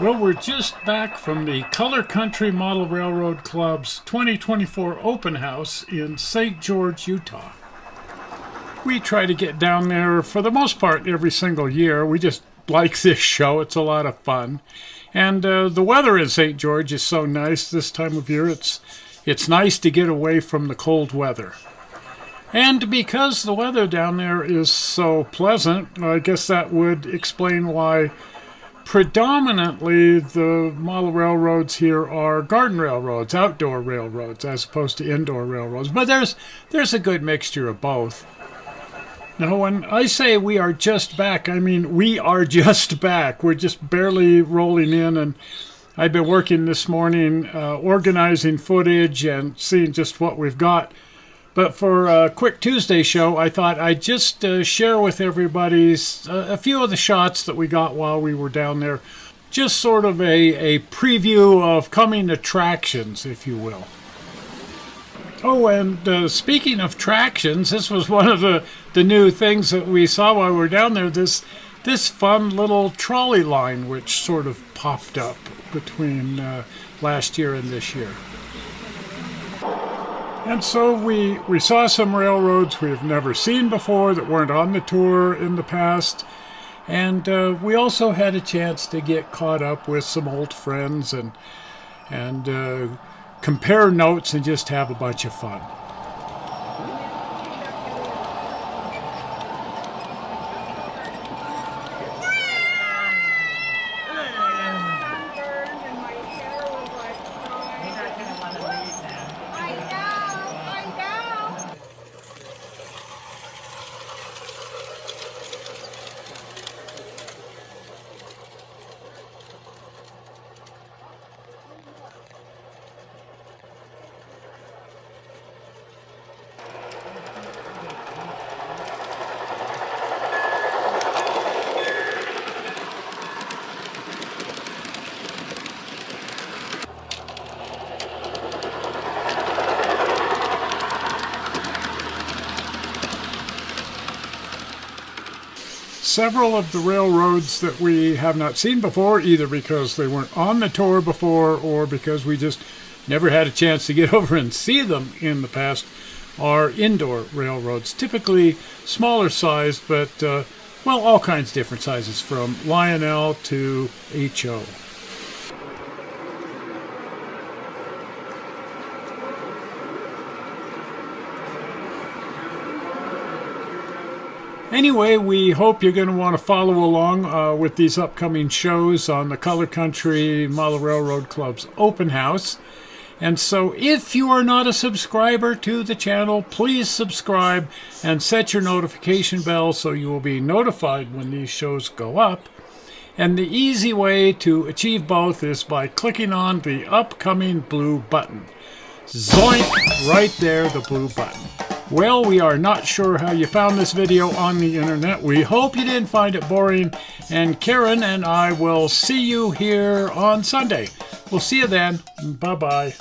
Well, we're just back from the Color Country Model Railroad Club's 2024 Open House in St. George, Utah. We try to get down there for the most part every single year. We just like this show. It's a lot of fun. And the weather in St. George is so nice this time of year. It's nice to get away from the cold weather. And because the weather down there is so pleasant, I guess that would explain why predominantly the model railroads here are garden railroads, outdoor railroads, as opposed to indoor railroads. But there's a good mixture of both. Now, when I say we are just back, I mean we are just back. We're just barely rolling in, and I've been working this morning organizing footage and seeing just what we've got. But for a quick Tuesday show, I thought I'd just share with everybody a few of the shots that we got while we were down there. Just sort of a preview of coming attractions, if you will. Oh, and speaking of attractions, this was one of the new things that we saw while we were down there. This fun little trolley line which sort of popped up between last year and this year. And so we saw some railroads we've never seen before that weren't on the tour in the past. And we also had a chance to get caught up with some old friends and compare notes and just have a bunch of fun. Several of the railroads that we have not seen before, either because they weren't on the tour before or because we just never had a chance to get over and see them in the past, are indoor railroads. Typically smaller sized, but, all kinds of different sizes, from Lionel to HO. Anyway, we hope you're going to want to follow along with these upcoming shows on the Color Country Model Railroad Club's Open House. And so if you are not a subscriber to the channel, please subscribe and set your notification bell so you will be notified when these shows go up. And the easy way to achieve both is by clicking on the upcoming blue button. Zoink! Right there, the blue button. Well, we are not sure how you found this video on the internet. We hope you didn't find it boring. And Karen and I will see you here on Sunday. We'll see you then. Bye-bye.